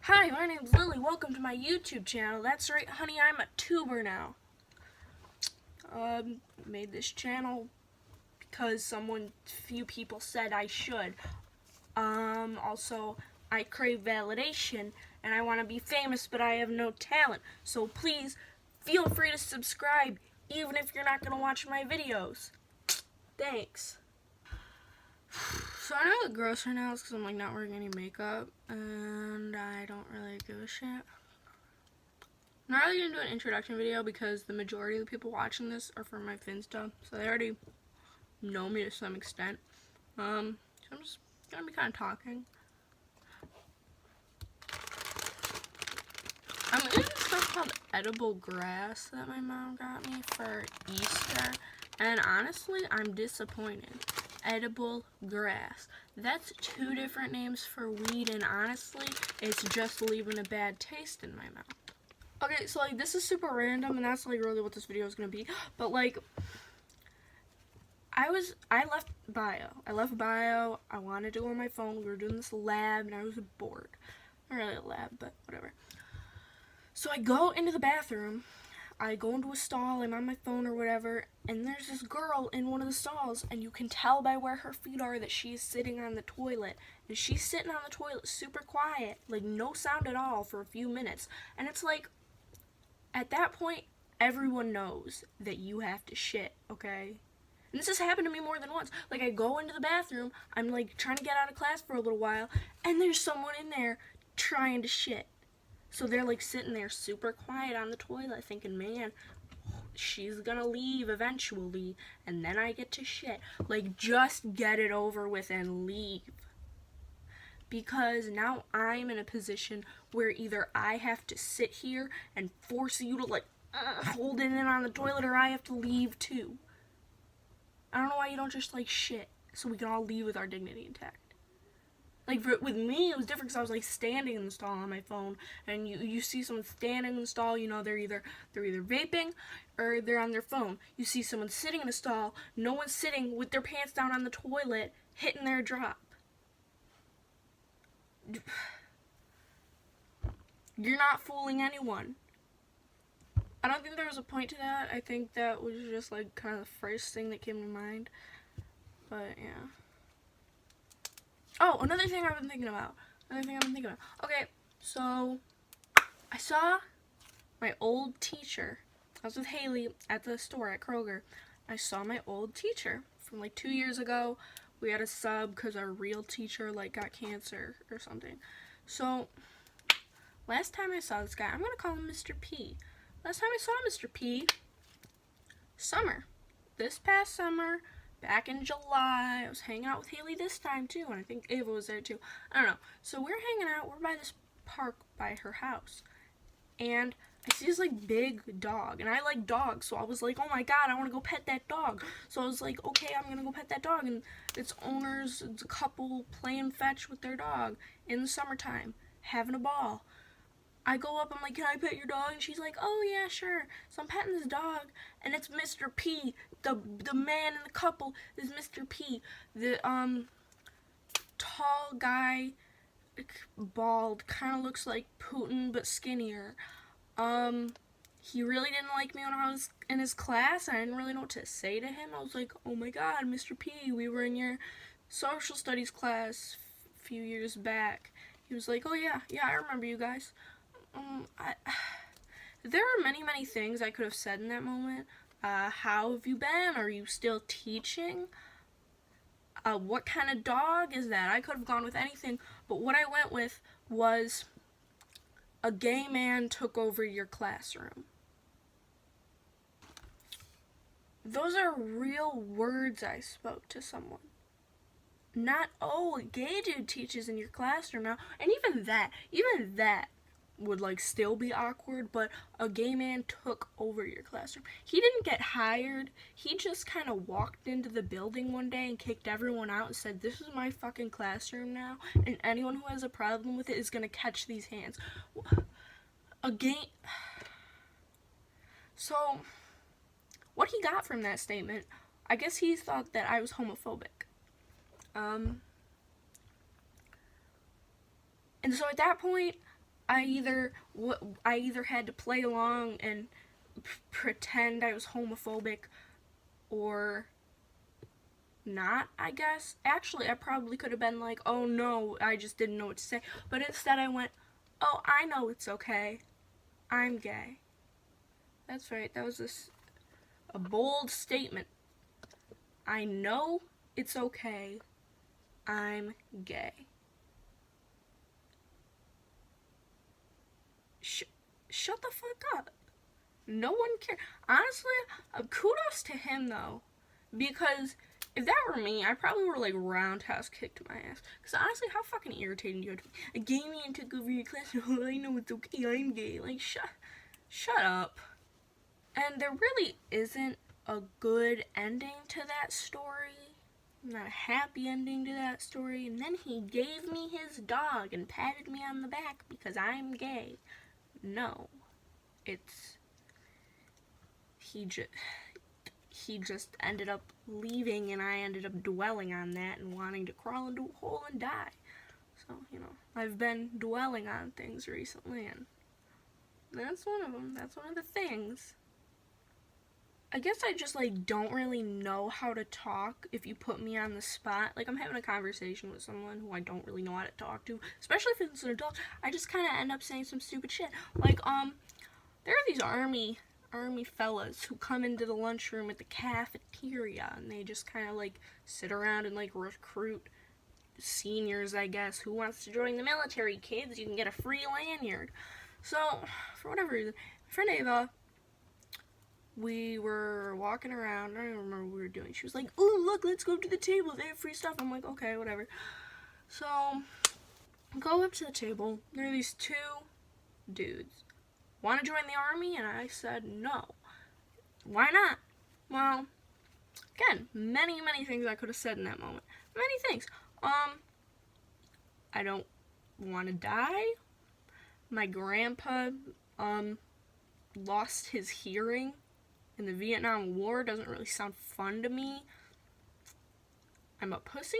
Hi, my name's Lily. Welcome to my YouTube channel. That's right, honey, I'm a tuber now. Made this channel because few people said I should. Also, I crave validation and I want to be famous, but I have no talent. So please, feel free to subscribe, even if you're not going to watch my videos. Thanks. So I know I look gross right now because I'm like not wearing any makeup and I don't really give a shit. I'm not really going to do an introduction video because the majority of the people watching this are from my Finsta, so they already know me to some extent. So I'm just going to be kind of talking. I'm eating stuff called edible grass that my mom got me for Easter, and honestly, I'm disappointed. Edible grass. That's two different names for weed, and honestly, it's just leaving a bad taste in my mouth. Okay, so like this is super random, and that's like really what this video is gonna be. But like, I left bio. I wanted to do it on my phone. We were doing this lab, and I was bored. Not really a lab, but whatever. So I go into the bathroom. I go into a stall. I'm on my phone or whatever, and there's this girl in one of the stalls, and you can tell by where her feet are that she's sitting on the toilet. And she's sitting on the toilet super quiet, like no sound at all for a few minutes. And it's like, at that point, everyone knows that you have to shit, okay? And this has happened to me more than once. Like, I go into the bathroom, I'm like trying to get out of class for a little while, and there's someone in there trying to shit. So they're like sitting there super quiet on the toilet thinking, man, she's gonna leave eventually, and then I get to shit. Like, just get it over with and leave. Because now I'm in a position where either I have to sit here and force you to like hold it in on the toilet, or I have to leave too. I don't know why you don't just like shit so we can all leave with our dignity intact. Like with me, it was different because I was like standing in the stall on my phone, and you see someone standing in the stall, you know they're either vaping or they're on their phone. You see someone sitting in a stall, no one's sitting with their pants down on the toilet, hitting their drop. You're not fooling anyone. I don't think there was a point to that. I think that was just like kind of the first thing that came to mind. But yeah. Oh, another thing I've been thinking about. Okay, so I saw my old teacher. I was with Haley at the store at Kroger. I saw my old teacher from like 2 years ago. We had a sub because our real teacher like got cancer or something. So last time I saw this guy, I'm gonna call him Mr. P. Last time I saw Mr. P, summer. This past summer, back in July, I was hanging out with Haley this time too, and I think Ava was there too. I don't know. So we're hanging out, we're by this park by her house, and I see this like big dog, and I like dogs, so I was like, oh my god, I want to go pet that dog. So I was like, okay, I'm gonna go pet that dog, and it's a couple playing fetch with their dog in the summertime, having a ball. I go up, I'm like, can I pet your dog? And she's like, oh yeah, sure. So I'm petting this dog, and it's Mr. P. The man in the couple is Mr. P. The tall guy, bald, kind of looks like Putin but skinnier. He really didn't like me when I was in his class. I didn't really know what to say to him. I was like, oh my god, Mr. P, we were in your social studies class a few years back. He was like, oh yeah, I remember you guys. There are many things I could have said in that moment. How have you been? Are you still teaching? What kind of dog is that? I could have gone with anything, but what I went with was, a gay man took over your classroom. Those are real words I spoke to someone. Not, oh, a gay dude teaches in your classroom now. And even that would like still be awkward, but a gay man took over your classroom. He didn't get hired. He just kind of walked into the building one day and kicked everyone out and said, this is my fucking classroom now, and anyone who has a problem with it is gonna catch these hands. A gay... So, what he got from that statement, I guess he thought that I was homophobic. And so at that point, I either had to play along and pretend I was homophobic or not, I guess. Actually, I probably could have been like, oh no, I just didn't know what to say. But instead I went, oh, I know it's okay. I'm gay. That's right, that was a bold statement. I know it's okay. I'm gay. Shut the fuck up. No one cares. Honestly, kudos to him though, because if that were me, I probably would have like roundhouse kicked my ass. Because honestly, how fucking irritating do you have to be? A gay man took over your class. Oh, I know it's okay. I'm gay. Like shut up. And there really isn't a good ending to that story. Not a happy ending to that story. And then he gave me his dog and patted me on the back because I'm gay. No, it's he just ended up leaving, and I ended up dwelling on that and wanting to crawl into a hole and die. So, I've been dwelling on things recently, and that's one of them. That's one of the things. I guess I just, don't really know how to talk if you put me on the spot. Like, I'm having a conversation with someone who I don't really know how to talk to, especially if it's an adult. I just kind of end up saying some stupid shit. Like, there are these army fellas who come into the lunchroom at the cafeteria, and they just kind of, sit around and, recruit seniors, I guess. Who wants to join the military? Kids, you can get a free lanyard. So, for whatever reason, my friend Ava, we were walking around. I don't even remember what we were doing. She was like, "Oh, look, let's go to the table. They have free stuff." I'm like, okay, whatever. So, go up to the table. There are these two dudes. Want to join the army? And I said, no. Why not? Well, again, many, many things I could have said in that moment. Many things. I don't want to die. My grandpa, lost his hearing in the Vietnam War. Doesn't really sound fun to me. I'm a pussy?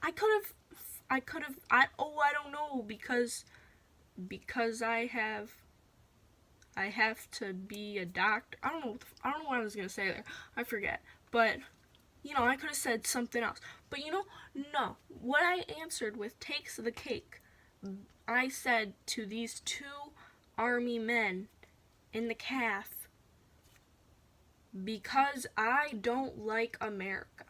I don't know, because I have to be a doctor. I don't know what I was gonna say there. I forget. But I could have said something else. But no. What I answered with takes the cake. I said to these two army men in the calf, because I don't like America.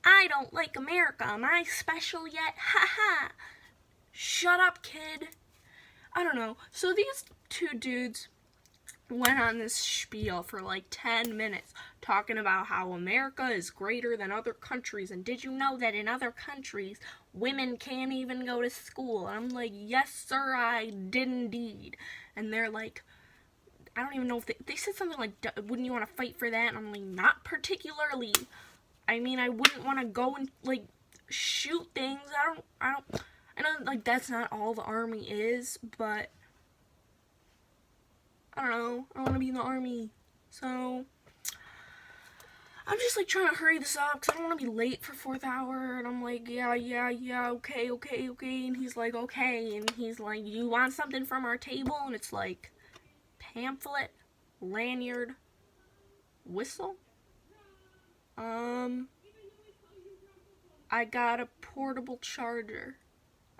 I don't like America. Am I special yet? Ha. Shut up, kid. I don't know. So these two dudes went on this spiel for 10 minutes talking about how America is greater than other countries, and did you know that in other countries women can't even go to school? And I'm like, yes sir, I did indeed. And they're like, I don't even know if they said something like, wouldn't you want to fight for that? And I'm like, not particularly. I mean, I wouldn't want to go and shoot things. I know that's not all the army is, but I don't know. I want to be in the army. So I'm just trying to hurry this up because I don't want to be late for 4th hour. And I'm like, yeah, okay. And he's like, okay. And he's like, you want something from our table? And it's like, pamphlet, lanyard, whistle. I got a portable charger,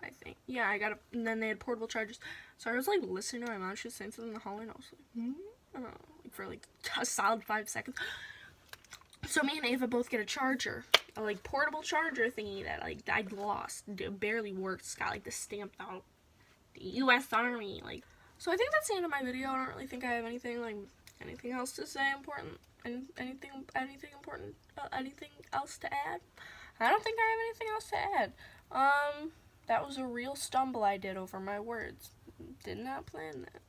I think. Yeah, and then they had portable chargers. So I was listening to my mom. She was saying something in the hallway, and I was like, I don't know, for a solid 5 seconds. So me and Ava both get a charger, a portable charger thingy that I lost. It barely worked. It's got the stamped out, the U.S. Army. So I think that's the end of my video. I don't really think I have anything else to say important. Anything important? Anything else to add? I don't think I have anything else to add. That was a real stumble I did over my words. Did not plan that.